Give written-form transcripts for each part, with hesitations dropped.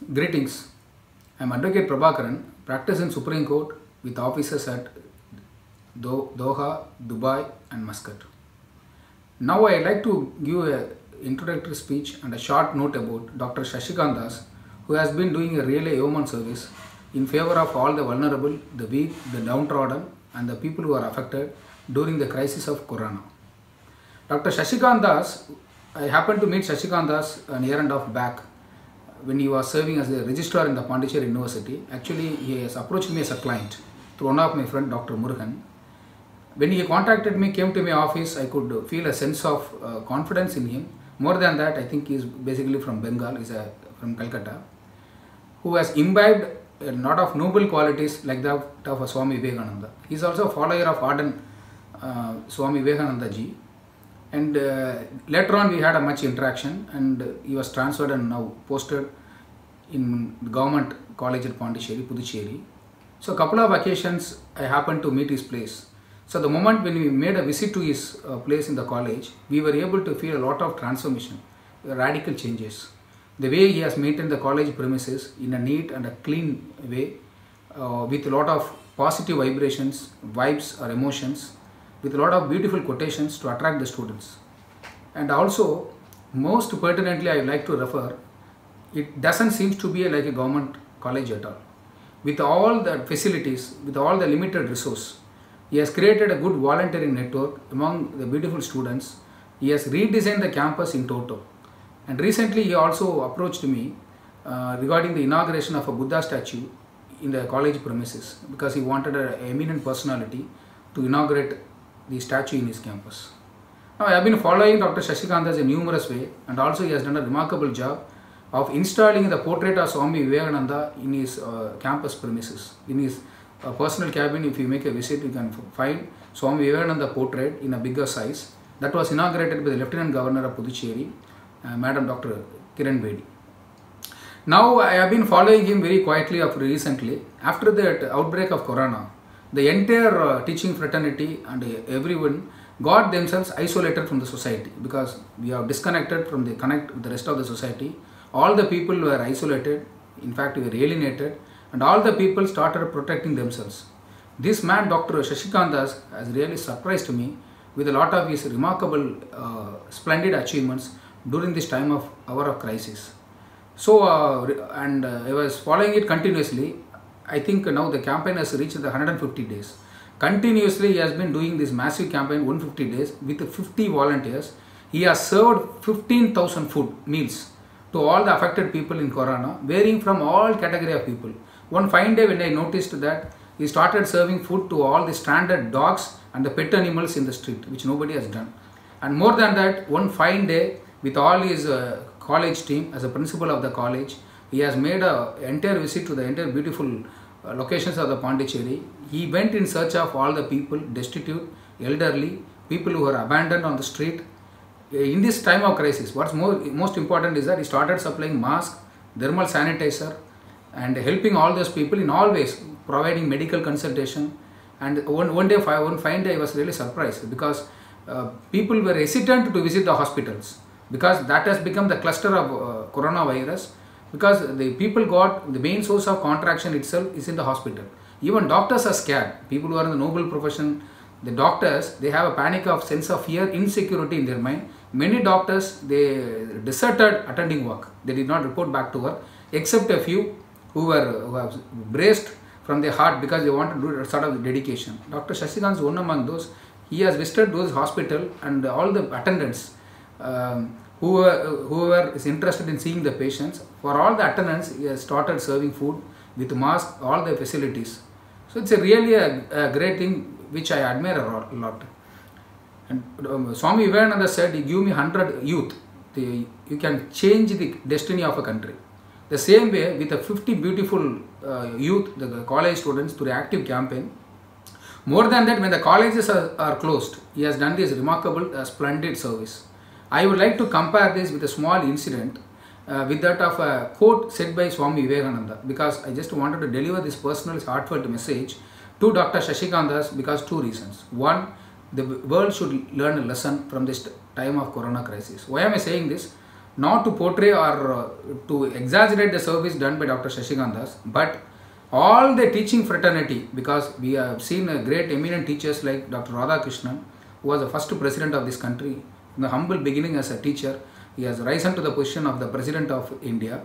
Greetings. I am Advocate Prabhakaran, practice in Supreme Court with offices at Doha, Dubai and Muscat. Now I would like to give an introductory speech and a short note about Dr. Shashikant Das, who has been doing a really yeoman service in favor of all the vulnerable, the weak, the downtrodden and the people who are affected during the crisis of Corona. Dr. Shashikant Das, I happened to meet Shashikant Das a year and a half back when he was serving as a registrar in the Pondicherry University. Actually, he has approached me as a client through one of my friend, Dr. Murugan. When he contacted me, came to my office, I could feel a sense of confidence in him. More than that, I think he is basically from Bengal, he is from Calcutta, who has imbibed a lot of noble qualities like that of a Swami Vivekananda. He is also a follower of ardent Swami Vivekananda ji. And later on we had a much interaction, and he was transferred and now posted in the government college at Pondicherry, Puducherry. So a couple of occasions I happened to meet his place. So the moment when we made a visit to his place in the college, we were able to feel a lot of transformation, radical changes. The way he has maintained the college premises in a neat and a clean way, with a lot of positive vibrations, vibes or emotions, with a lot of beautiful quotations to attract the students. And also, most pertinently, I would like to refer, it doesn't seem to be like a government college at all. With all the facilities, with all the limited resource, he has created a good volunteering network among the beautiful students. He has redesigned the campus in toto. And recently, he also approached me regarding the inauguration of a Buddha statue in the college premises, because he wanted an eminent personality to inaugurate the statue in his campus. Now, I have been following Dr. Shashikant Das in numerous ways, and also he has done a remarkable job of installing the portrait of Swami Vivekananda in his campus premises. In his personal cabin, if you make a visit, you can find Swami Vivekananda portrait in a bigger size. That was inaugurated by the Lieutenant Governor of Puducherry, Madam Dr. Kiran Bedi. Now, I have been following him very quietly recently. After the outbreak of Corona, the entire teaching fraternity and everyone got themselves isolated from the society, because we are disconnected from the connect with the rest of the society. All the people were isolated, in fact we were alienated, and all the people started protecting themselves. This man, Dr. Shashikant Das, has really surprised me with a lot of his remarkable, splendid achievements during this time of hour of crisis. So, I was following it continuously. I think now the campaign has reached the 150 days. Continuously, he has been doing this massive campaign, 150 days, with 50 volunteers. He has served 15,000 food meals to all the affected people in Corona, varying from all category of people. One fine day when I noticed that, he started serving food to all the stranded dogs and the pet animals in the street, which nobody has done. And more than that, one fine day with all his college team, as a principal of the college, he has made an entire visit to the entire beautiful locations of the Pondicherry. He went in search of all the people, destitute, elderly, people who are abandoned on the street. In this time of crisis, what's most important is that he started supplying masks, thermal sanitizer, and helping all those people in all ways, providing medical consultation. And one fine day, I was really surprised, because people were hesitant to visit the hospitals, because that has become the cluster of coronavirus. Because the people got the main source of contraction itself is in the hospital. Even doctors are scared. People who are in the noble profession, the doctors, they have a panic of sense of fear, insecurity in their mind. Many doctors, they deserted attending work. They did not report back to work, except a few who have braced from their heart because they want to do a sort of dedication. Dr. Shashikant is one among those. He has visited those hospitals, and all the attendants, whoever is interested in seeing the patients, for all the attendants, he has started serving food with masks, all the facilities. So it's really a great thing which I admire a lot. And Swami Vivekananda said, "You give me 100 youth, you can change the destiny of a country." The same way, with the 50 beautiful youth, the college students, through the active campaign. More than that, when the colleges are closed, he has done this remarkable, splendid service. I would like to compare this with a small incident, with that of a quote said by Swami Vivekananda, because I just wanted to deliver this personal heartfelt message to Dr. Shashikant Das, because two reasons. One, the world should learn a lesson from this time of Corona crisis. Why am I saying this? not to portray or to exaggerate the service done by Dr. Shashikant Das, but all the teaching fraternity, because we have seen a great eminent teachers like Dr. Radhakrishnan, who was the first president of this country, in the humble beginning as a teacher. He has risen to the position of the President of India.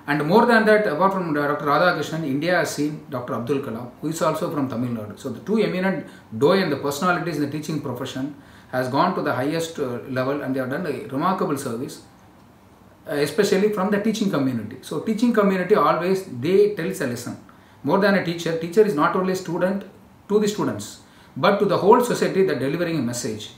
And more than that, apart from Dr. Radhakrishnan, India has seen Dr. Abdul Kalam, who is also from Tamil Nadu. So the two eminent doyen, the personalities in the teaching profession, has gone to the highest level, and they have done a remarkable service, especially from the teaching community. So teaching community always, they tells a lesson. More than a teacher, teacher is not only student to the students, but to the whole society that delivering a message.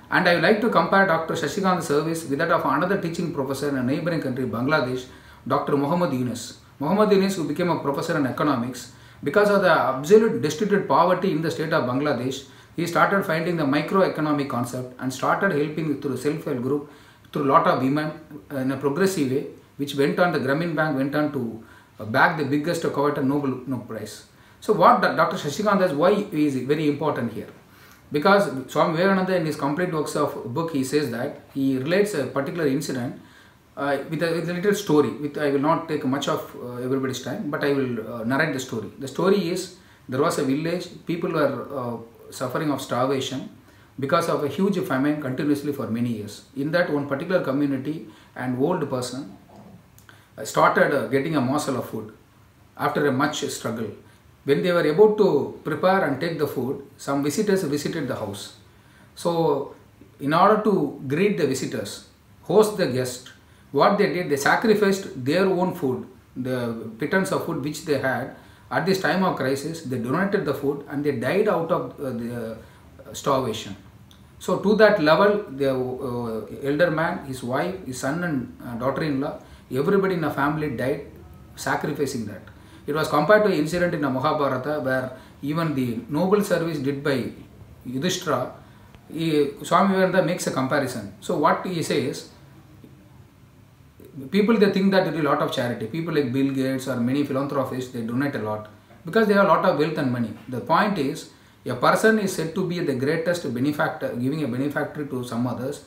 And I would like to compare Dr. Shashikant's service with that of another teaching professor in a neighboring country, Bangladesh, Dr. Muhammad Yunus. Muhammad Yunus, who became a professor in economics, because of the absolute destitute poverty in the state of Bangladesh, he started finding the microeconomic concept and started helping through self-help group, through a lot of women in a progressive way, which went on, the Grameen Bank went on to back the biggest coveted Nobel Prize. So what Dr. Shashikant does, why is very important here? Because Swami Vivekananda in his complete works of book, he says that he relates a particular incident with a little story. I will not take much of everybody's time, but I will narrate the story. The story is, there was a village, people were suffering of starvation because of a huge famine continuously for many years. In that one particular community, an old person started getting a morsel of food after a much struggle. When they were about to prepare and take the food, some visitors visited the house. So in order to greet the visitors, host the guest, what they did, they sacrificed their own food, the pittance of food which they had. At this time of crisis, they donated the food and they died out of the starvation. So to that level, the elder man, his wife, his son and daughter-in-law, everybody in the family died sacrificing that. It was compared to an incident in the Mahabharata where even the noble service did by Yudhishthira, Swami Vivekananda makes a comparison. So what he says, people, they think that there is a lot of charity. People like Bill Gates or many philanthropists, they donate a lot because they have a lot of wealth and money. The point is, a person is said to be the greatest benefactor, giving a benefactor to some others.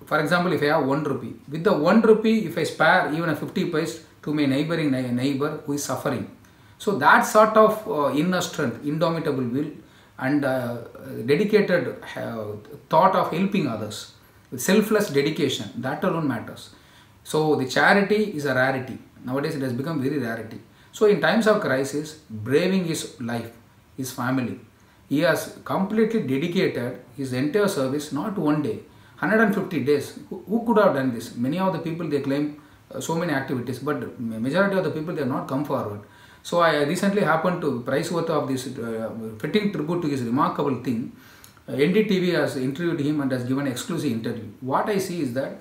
For example, if I have 1 rupee, with the 1 rupee, if I spare even a 50 paise to my neighboring neighbor who is suffering. So that sort of inner strength, indomitable will and dedicated thought of helping others, with selfless dedication, that alone matters. So the charity is a rarity. Nowadays it has become very rarity. So in times of crisis, braving his life, his family, he has completely dedicated his entire service, not one day, 150 days. Who could have done this? Many of the people, they claim so many activities, but majority of the people, they have not come forward. So I recently happened to price worth of this fitting tribute to his remarkable thing. NDTV has interviewed him and has given an exclusive interview. What I see is that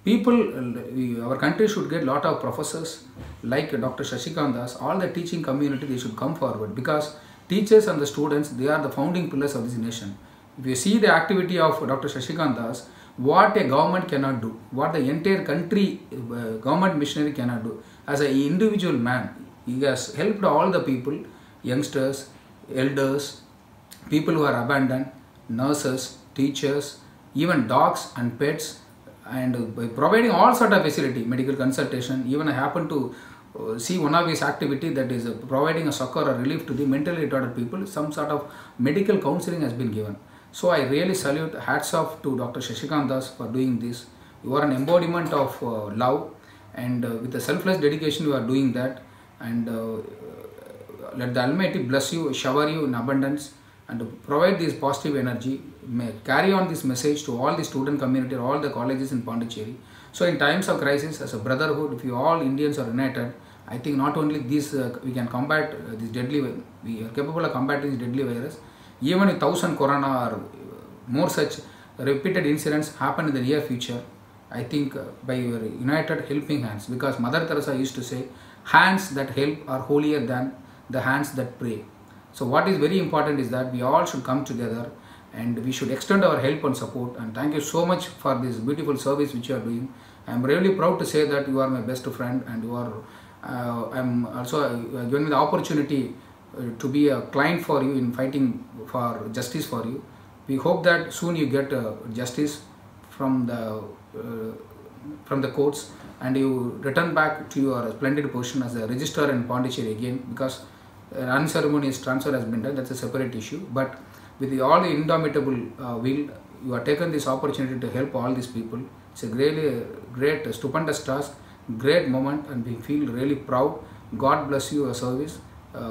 people, our country should get a lot of professors like Dr. Shashikant Das. All the teaching community, they should come forward, because teachers and the students, they are the founding pillars of this nation. If you see the activity of Dr. Shashikant Das, what a government cannot do, what the entire country, government missionary cannot do, as an individual man, he has helped all the people, youngsters, elders, people who are abandoned, nurses, teachers, even dogs and pets, and by providing all sort of facility, medical consultation. Even I happen to see one of his activity, that is providing a succor or relief to the mentally retarded people. Some sort of medical counseling has been given. So I really salute, hats off to Dr. Shashikant Das for doing this. You are an embodiment of love, and with a selfless dedication you are doing that. And let the Almighty bless you, shower you in abundance, and provide this positive energy. May carry on this message to all the student community, all the colleges in Pondicherry. So in times of crisis, as a brotherhood, if you all Indians are united, I think not only this, we can combat this deadly, we are capable of combating this deadly virus. Even if 1,000 corona or more such repeated incidents happen in the near future, I think by your united helping hands, because Mother Teresa used to say, hands that help are holier than the hands that pray. So what is very important is that we all should come together and we should extend our help and support. And thank you so much for this beautiful service which you are doing. I am really proud to say that you are my best friend, and you are, I am also given me the opportunity to be a client for you in fighting for justice for you. We hope that soon you get justice from the from the courts, and you return back to your splendid position as a registrar in Pondicherry again, because unceremonious transfer has been done. That's a separate issue. But with all the indomitable will, you have taken this opportunity to help all these people. It's a really great, stupendous task, great moment, and we feel really proud. God bless you, your service.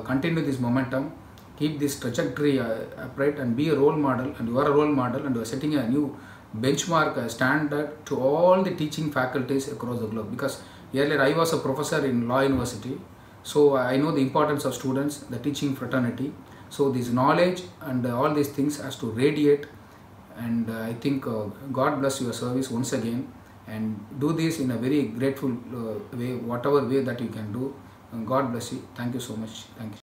Continue this momentum, keep this trajectory upright, and be a role model. And you are a role model, and you are setting a new benchmark, standard to all the teaching faculties across the globe. Because earlier I was a professor in Law University, so I know the importance of students, the teaching fraternity. So this knowledge and all these things has to radiate, and I think God bless your service once again, and do this in a very grateful way, whatever way that you can do. And God bless you. Thank you so much. Thank you.